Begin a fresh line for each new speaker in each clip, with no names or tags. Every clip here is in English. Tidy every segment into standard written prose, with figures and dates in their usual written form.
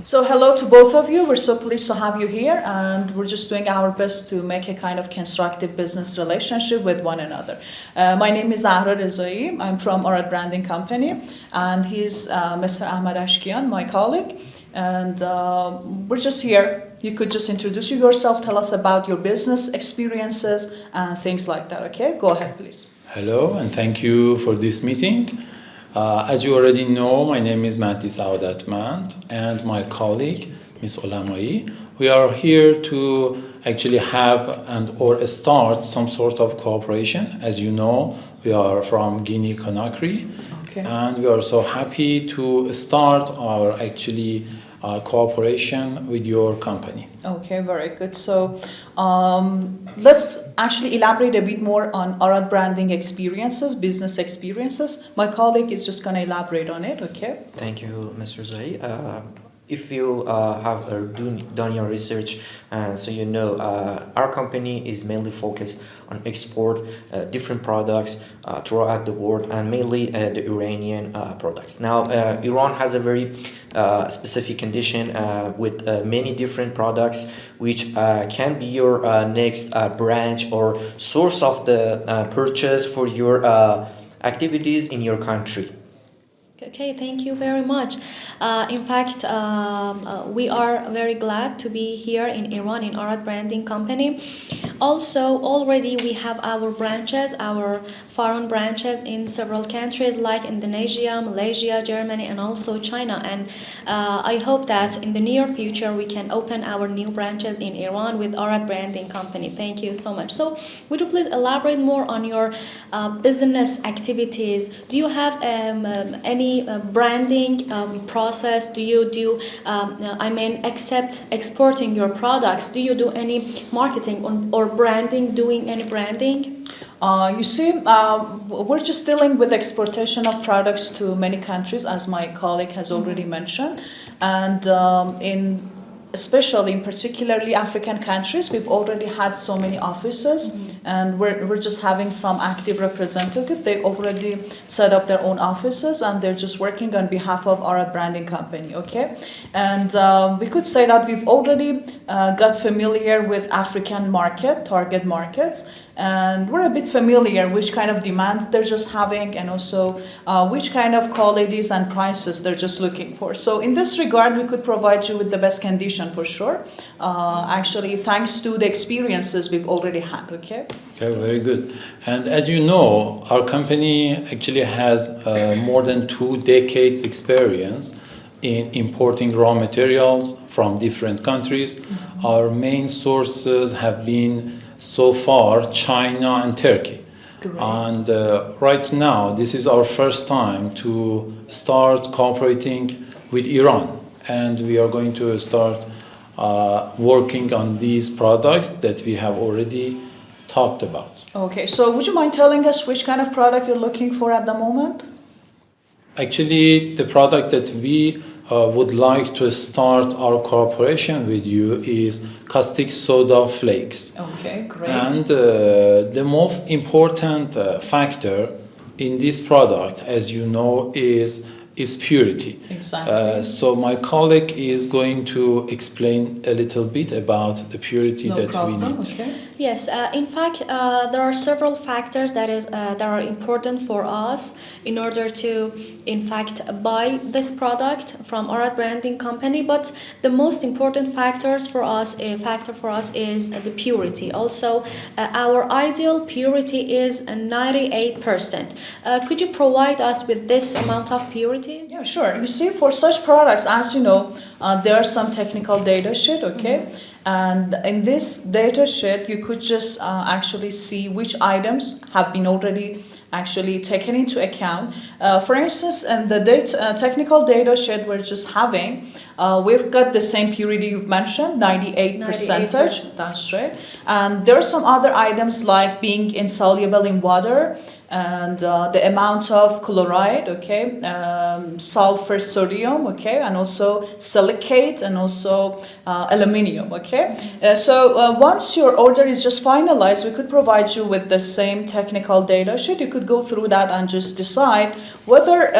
So hello to both of you. We're so pleased to have you here, and we're just doing our best to make a kind of constructive business relationship with one another. My name is Arad. I'm from AradBranding.com, and he's Mr. Ahmad Ashkian, my colleague. And we're just here. You could just introduce yourself, tell us about your business experiences and things like that, okay? Go ahead, please.
Hello, and thank you for this meeting. As you already know, my name is Mahdi Saodatmand, and my colleague, Ms. Olamai. We are here to actually have or start some sort of cooperation. As you know, we are from Guinea-Conakry, and we are so happy to start our cooperation with your company.
Okay, very good. So let's actually elaborate a bit more on Arad branding experiences, business experiences. My colleague is just going to elaborate on it, okay?
Thank you, Mr. Zai. If you have done your research, so you know our company is mainly focused on export different products throughout the world, and mainly the Iranian products. Now, Iran has a very specific condition with many different products, which can be your next branch or source of the purchase for your activities in your country.
Okay, thank you very much. In fact, we are very glad to be here in Iran in Arad Branding Company. Also, already we have our branches, our foreign branches in several countries like Indonesia, Malaysia, Germany, and also China. And I hope that in the near future we can open our new branches in Iran with Arad Branding Company. Thank you so much. So, would you please elaborate more on your business activities? Do you have any branding process? Do you do except exporting your products, do you do any marketing or branding, doing any branding?
You see, we're just dealing with exportation of products to many countries, as my colleague has already mentioned, and especially in particularly African countries, we've already had so many offices, and we're just having some active representatives. They already set up their own offices, and they're just working on behalf of Arad Branding Company, okay? And we could say that we've already got familiar with African target markets, and we're a bit familiar which kind of demand they're just having, and also which kind of qualities and prices they're just looking for. So in this regard, we could provide you with the best condition for sure. Actually, thanks to the experiences we've already had, okay?
Okay, very good. And as you know, our company actually has more than 2 decades experience in importing raw materials from different countries. Our main sources have been so far China and Turkey.
Great.
And right now, this is our first time to start cooperating with Iran. And we are going to start working on these products that we have already talked about.
Okay, so would you mind telling us which kind of product you're looking for at the moment?
Actually, the product that we would like to start our cooperation with you is caustic soda flakes.
Okay, great.
And the most important factor in this product, as you know, is purity.
Exactly.
So my colleague is going to explain a little bit about the purity we need.
Okay.
Yes, in fact, there are several factors that are important for us in order to, in fact, buy this product from Arad Branding Company. But the most important factor for us is the purity. Also, our ideal purity is 98%. Could you provide us with this amount of purity?
Yeah, sure. You see, for such products, as you know, there are some technical data sheet, okay? And in this data sheet, you could just actually see which items have been already actually taken into account. For instance, in the technical data sheet we're just having, we've got the same purity you've mentioned, 98%. That's right. And there are some other items like being insoluble in water, and the amount of chloride, okay, sulfur, sodium, okay, and also silicate and also aluminium, okay. So once your order is just finalized, we could provide you with the same technical data sheet. You could go through that and just decide whether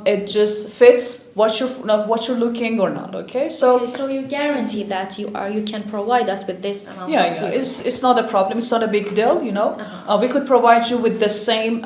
it just fits what you're looking or not, okay. So
you guarantee that you can provide us with this amount.
Yeah, it's not a problem. It's not a big deal, you know. We could provide you with the same,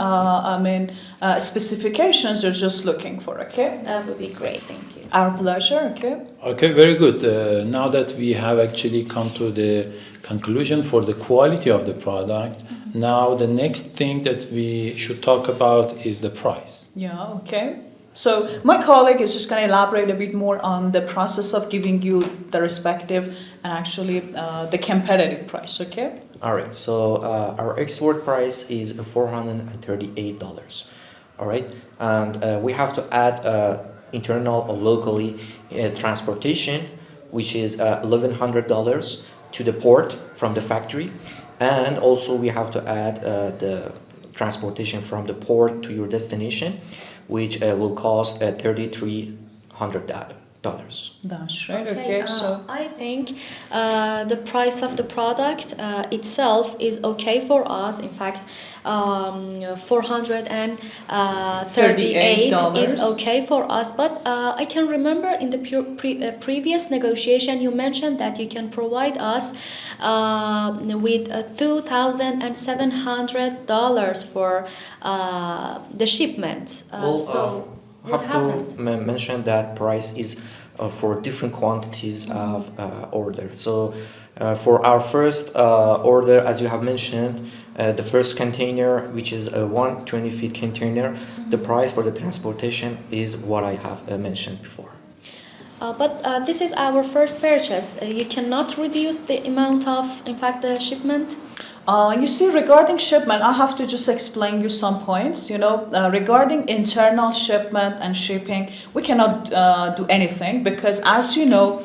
specifications you're just looking for. Okay.
That would be great. Thank you.
Our pleasure. Okay.
Okay, very good. Now that we have actually come to the conclusion for the quality of the product, now the next thing that we should talk about is the price.
Yeah. Okay. So my colleague is just going to elaborate a bit more on the process of giving you the respective and actually the competitive price. Okay.
All right, so our export price is $438. All right, and we have to add internal or locally transportation, which is $1,100 to the port from the factory, and also we have to add the transportation from the port to your destination, which will cost $3,300.
That's right. Okay. So
I think the price of the product itself is okay for us. In fact, $438 is okay for us. But I can remember in the previous negotiation you mentioned that you can provide us with $2,700 for the shipment.
I have to mention that price is for different quantities of order. So for our first order, as you have mentioned, the first container, which is a 120 feet container, the price for the transportation is what I have mentioned before.
But this is our first purchase. You cannot reduce the amount of, in fact, the shipment?
You see, regarding shipment, I have to just explain you some points. You know, regarding internal shipment and shipping, we cannot do anything because, as you know,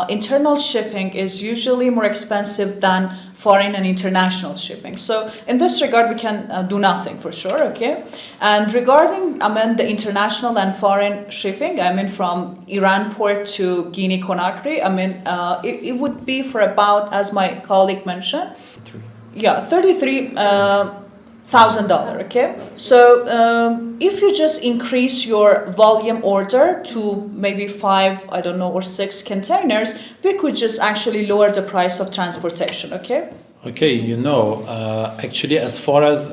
internal shipping is usually more expensive than foreign and international shipping. So in this regard, we can do nothing for sure, okay? And regarding, the international and foreign shipping, from Iran port to Guinea Conakry, it would be for about, as my colleague mentioned, $33,000, okay? So if you just increase your volume order to maybe 5, or 6 containers, we could just actually lower the price of transportation, okay?
Okay, actually as far as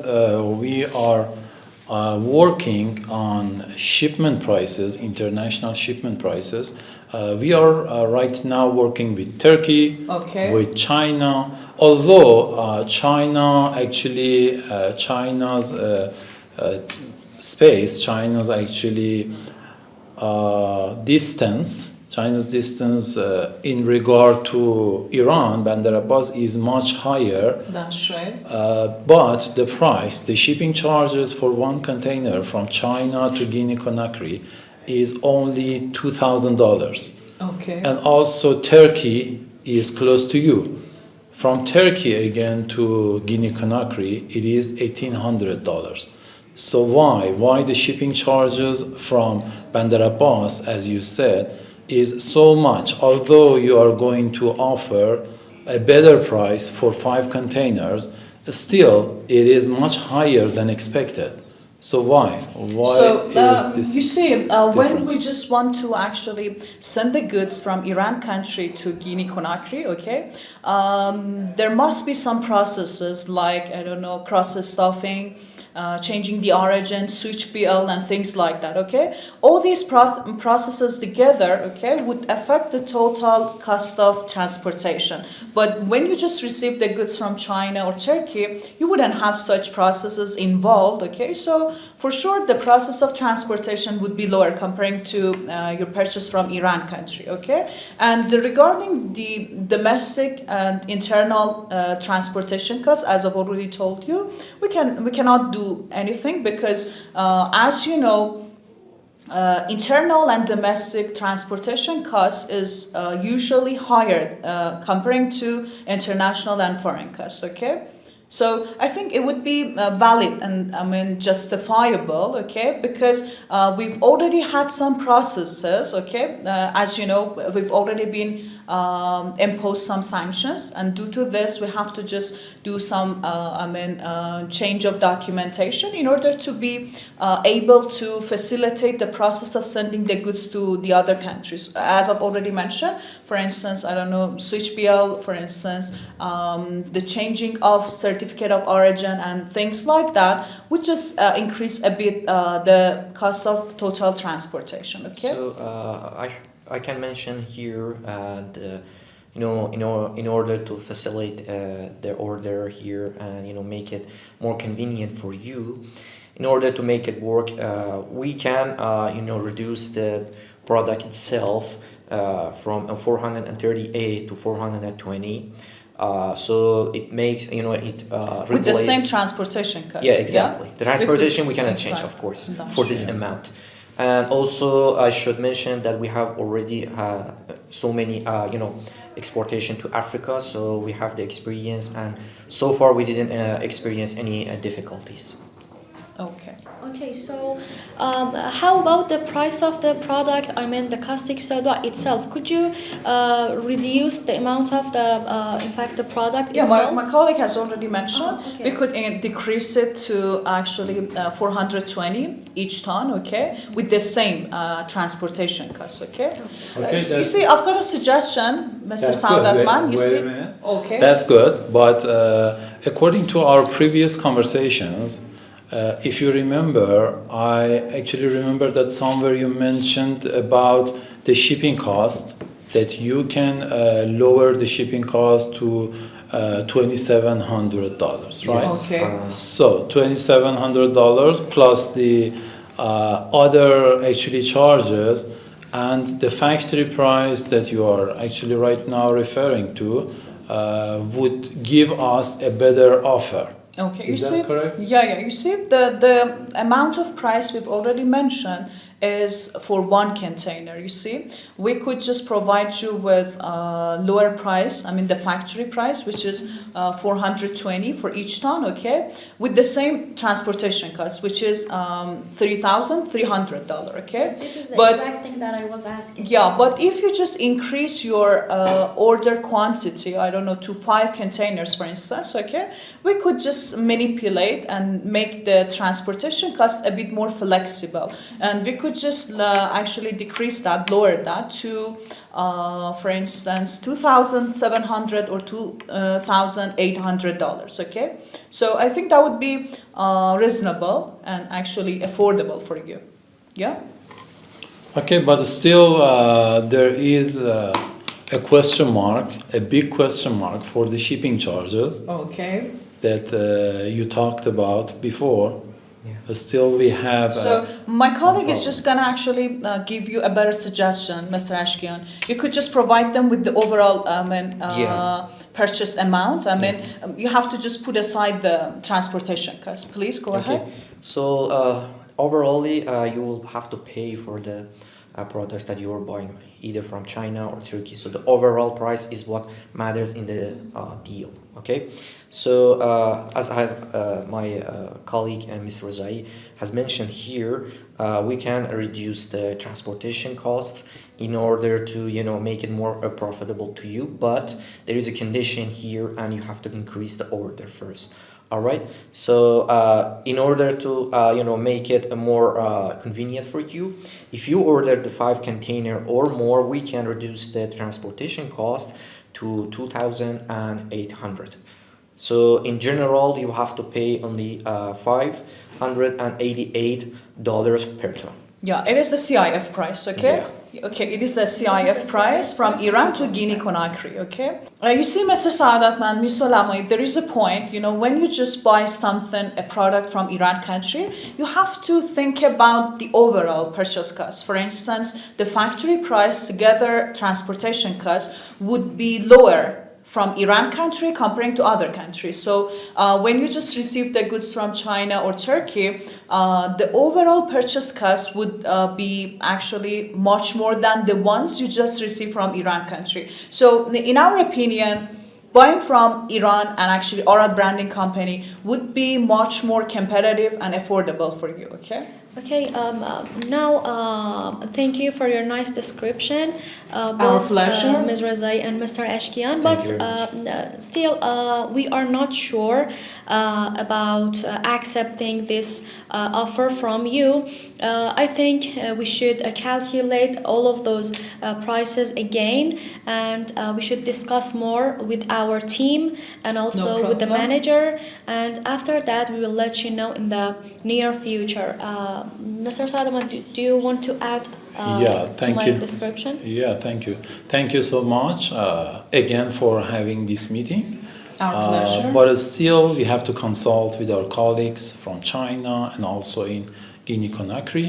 we are working on shipment prices, international shipment prices, we are right now working with Turkey, with China. Although China's space, China's distance in regard to Iran, Bandar Abbas, is much higher.
That's right.
But the shipping charges for one container from China to Guinea Conakry is only $2,000.
Okay.
And also Turkey is close to you. From Turkey again to Guinea Conakry, it is $1,800. So why the shipping charges from Bandar Abbas, as you said, is so much? Although you are going to offer a better price for 5 containers, still it is much higher than expected. So why?
So
is this
you see, when
difference?
we just want to actually send the goods from Iran country to Guinea Conakry, okay, there must be some processes like cross-stuffing, changing the origin, switch BL, and things like that. Okay, all these processes together, okay, would affect the total cost of transportation. But when you just receive the goods from China or Turkey, you wouldn't have such processes involved. Okay, so for sure the process of transportation would be lower comparing to your purchase from Iran country. Okay, and regarding the domestic and internal transportation costs, as I've already told you, we cannot do anything because as you know, internal and domestic transportation costs is usually higher comparing to international and foreign costs. Okay, So I think it would be valid and justifiable, okay, because we've already had some processes, okay. As you know, we've already been imposed some sanctions, and due to this, we have to just do some change of documentation in order to be able to facilitate the process of sending the goods to the other countries. As I've already mentioned, for instance, I don't know, switch BL, for instance, the changing of certificate of origin and things like that would just increase a bit the cost of total transportation. Okay.
So I can mention here in order to facilitate the order here and make it more convenient for you, in order to make it work, we can reduce the product itself from 438 to 420. So it makes
with the same transportation cost.
Yeah, exactly. The transportation we cannot
exactly.
change, of course, for this amount. And also, I should mention that we have already so many, exportation to Africa. So we have the experience, and so far we didn't experience any difficulties.
Okay.
Okay, so how about the price of the product? I mean, the caustic soda itself. Could you reduce the amount of the product itself?
Yeah, my colleague has already mentioned
okay.
we could decrease it to actually 420 each ton, okay, with the same transportation cost, okay. You see, I've got a suggestion, Mr. Saudatman. You
wait
see,
a minute.
okay.
That's good, but according to our previous conversations, if you remember, I actually remember that somewhere you mentioned about the shipping cost, that you can lower the shipping cost to $2,700, right?
Okay.
So $2,700 plus the other actually charges and the factory price that you are actually right now referring to would give us a better offer.
Okay,
Is that correct?
Yeah. You see, the amount of price we've already mentioned is for one container. You see, we could just provide you with lower price. The factory price, which is 420 for each ton. Okay, with the same transportation cost, which is $3,300. Okay,
this is the exact thing that I was asking.
Yeah, but if you just increase your order quantity, I don't know, to 5 containers, for instance, okay, we could just manipulate and make the transportation cost a bit more flexible, and we could just actually decrease that, lower that to, for instance, $2,700 or $2,800. Okay, so I think that would be reasonable and actually affordable for you. Yeah.
Okay, but still there is a question mark, a big question mark for the shipping charges.
Okay.
That you talked about before. Yeah. Still we have...
So my colleague is just going to actually give you a better suggestion, Mr. Ashkian. You could just provide them with the overall purchase amount. You have to just put aside the transportation cost. Please go ahead.
So overall, you will have to pay for the products that you are buying, either from China or Turkey. So the overall price is what matters in the deal. Okay. So as I have my colleague Ms. Rozai has mentioned here, we can reduce the transportation costs in order to make it more profitable to you. But there is a condition here, and you have to increase the order first. All right. So in order to make it more convenient for you, if you order the 5 container or more, we can reduce the transportation cost to $2,800. So in general, you have to pay only $588 per ton.
Yeah, it is the CIF price, okay? Yeah. Okay, it is the CIF price from Iran to Guinea-Conakry, okay? You see, Mr. Saudatman, Ms. Olamai, there is a point, when you just buy something, a product from Iran country, you have to think about the overall purchase cost. For instance, the factory price together transportation cost would be lower from Iran country comparing to other countries. So when you just receive the goods from China or Turkey, the overall purchase cost would be actually much more than the ones you just receive from Iran country. So in our opinion, buying from Iran and actually Arad Branding Company would be much more competitive and affordable for you, okay?
Okay, now thank you for your nice description,
Our pleasure.
Ms. Razai and Mr. Ashkian. But still, we are not sure about accepting this offer from you. I think we should calculate all of those prices again, and we should discuss more with our team and also with the manager. And after that, we will let you know in the near future. Mr. Sadaman, do you want to add to my description?
Yeah, thank you. Thank you so much again for having this meeting.
Our pleasure.
But still, we have to consult with our colleagues from China and also in Guinea-Conakry,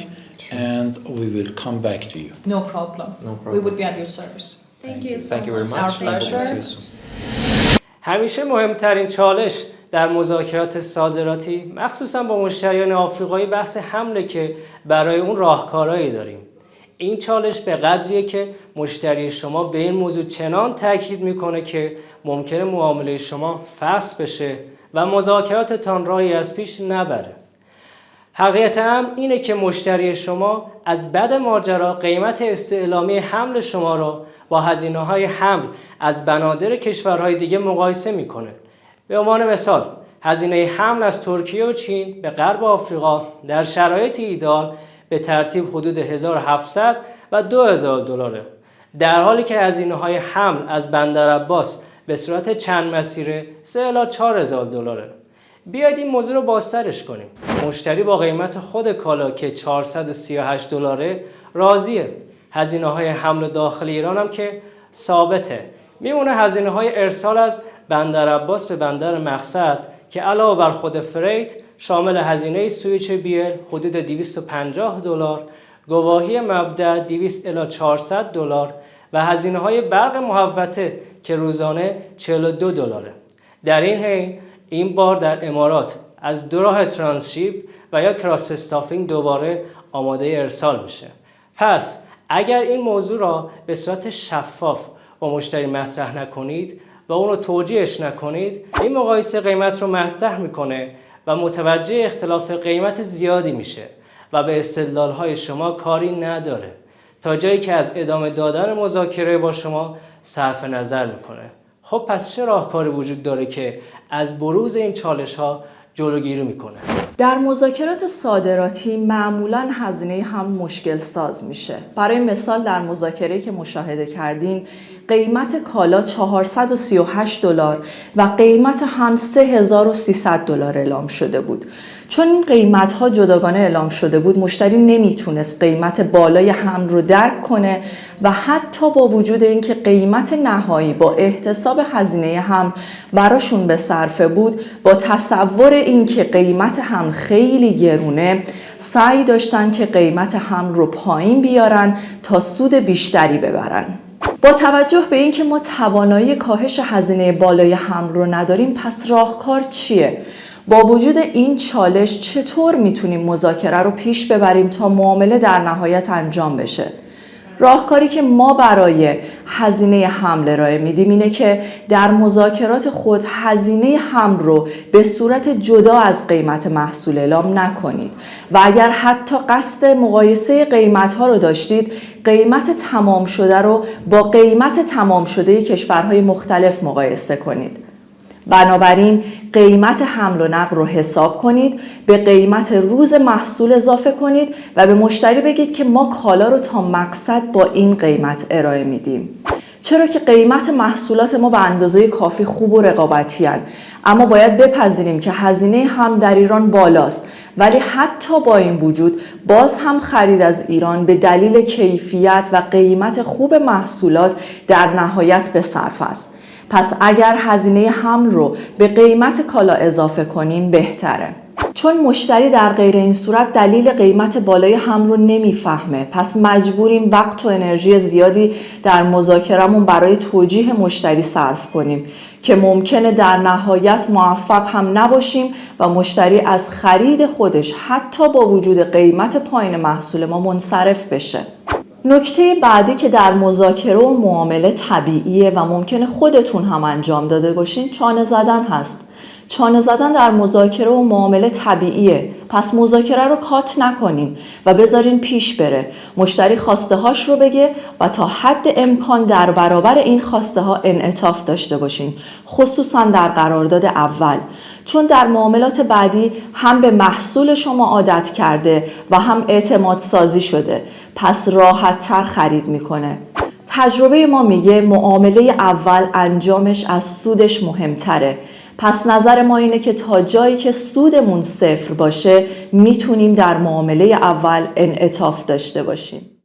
and we will come back to you.
No problem. We would be at your service.
Thank you so
Thank you very much.
Our pleasure.
همیشه مهمترین چالش در مذاکرات صادراتی مخصوصا با مشتریان آفریقایی بحث حمله که برای اون راهکارهایی داریم. این چالش به قدریه که مشتری شما به این موضوع چنان تاکید میکنه که ممکنه معامله شما فسخ بشه و مذاکراتتان راهی از پیش نبره. حقیقت هم اینه که مشتری شما از بد ماجرا قیمت استعلامی حمل شما را با هزینه‌های حمل از بنادر کشورهای دیگه مقایسه میکنه. به عنوان مثال، هزینه حمل از ترکیه و چین به غرب آفریقا در شرایط ایدئال به ترتیب حدود 1700 و 2000 دلاره، در حالی که هزینه‌های حمل از بندرعباس به صورت چند مسیره 3 الی 4000 دلاره. بیایید این موضوع رو بازترش کنیم. مشتری با قیمت خود کالا که 438 دلاره راضیه. هزینه‌های حمل داخل ایران هم که ثابته. میمونه هزینه‌های ارسال از بندرعباس به بندر مقصد که علاوه بر خود فریت شامل هزینه سویچ بیل حدود 250 دلار، گواهی مبدأ 200 الی 400 دلار و هزینه‌های برق محوطه که روزانه 42 دلاره. در این حین این بار در امارات از دو راه ترانسشیپ و یا کراس استافینگ دوباره آماده ارسال میشه. پس اگر این موضوع را به صورت شفاف با مشتری مطرح نکنید و اون رو توجیهش نکنید، این مقایسه قیمت رو مطرح میکنه و متوجه اختلاف قیمت زیادی میشه و به استدلال‌های شما کاری نداره، تا جایی که از ادامه دادن مذاکره با شما صرف نظر میکنه. خب پس چه راهکاری وجود داره که از بروز این چالش‌ها جلوگیری میکنه؟
در مذاکرات صادراتی معمولاً هزینه هم مشکل ساز میشه. برای مثال در مذاکره‌ای که مشاهده کردین قیمت کالا 438 دلار و قیمت هم 3300 دلار اعلام شده بود. چون این قیمت‌ها جداگانه اعلام شده بود، مشتری نمیتونست قیمت بالای حمل رو درک کنه و حتی با وجود اینکه قیمت نهایی با احتساب هزینه حمل براشون به صرفه بود، با تصور اینکه قیمت حمل خیلی گرونه سعی داشتن که قیمت حمل رو پایین بیارن تا سود بیشتری ببرن. با توجه به اینکه ما توانایی کاهش هزینه بالای حمل رو نداریم، پس راهکار چیه؟ با وجود این چالش چطور میتونیم مذاکره رو پیش ببریم تا معامله در نهایت انجام بشه؟ راهکاری که ما برای هزینه حمل ارائه میدیم اینه که در مذاکرات خود هزینه حمل رو به صورت جدا از قیمت محصول اعلام نکنید و اگر حتی قصد مقایسه قیمت ها رو داشتید، قیمت تمام شده رو با قیمت تمام شده کشورهای مختلف مقایسه کنید. بنابراین قیمت حمل و نقل رو حساب کنید، به قیمت روز محصول اضافه کنید و به مشتری بگید که ما کالا رو تا مقصد با این قیمت ارائه میدیم. چرا که قیمت محصولات ما به اندازه کافی خوب و رقابتی هستند، اما باید بپذیریم که هزینه هم در ایران بالاست، ولی حتی با این وجود باز هم خرید از ایران به دلیل کیفیت و قیمت خوب محصولات در نهایت به صرف است. پس اگر هزینه حمل رو به قیمت کالا اضافه کنیم بهتره. چون مشتری در غیر این صورت دلیل قیمت بالای حمل رو نمیفهمه، پس مجبوریم وقت و انرژی زیادی در مذاکرمون برای توجیه مشتری صرف کنیم که ممکنه در نهایت موفق هم نباشیم و مشتری از خرید خودش حتی با وجود قیمت پایین محصول ما منصرف بشه. نکته بعدی که در مذاکره و معامله طبیعیه و ممکنه خودتون هم انجام داده باشین چانه زدن هست. چانه زدن در مذاکره و معامله طبیعیه. پس مذاکره رو کات نکنین و بذارین پیش بره. مشتری خواسته هاش رو بگه و تا حد امکان در برابر این خواسته ها انعطاف داشته باشین. خصوصا در قرارداد اول. چون در معاملات بعدی هم به محصول شما عادت کرده و هم اعتماد سازی شده. پس راحت تر خرید میکنه. تجربه ما میگه معامله اول انجامش از سودش مهمتره. پس نظر ما اینه که تا جایی که سودمون صفر باشه میتونیم در معامله اول انعطاف داشته باشیم.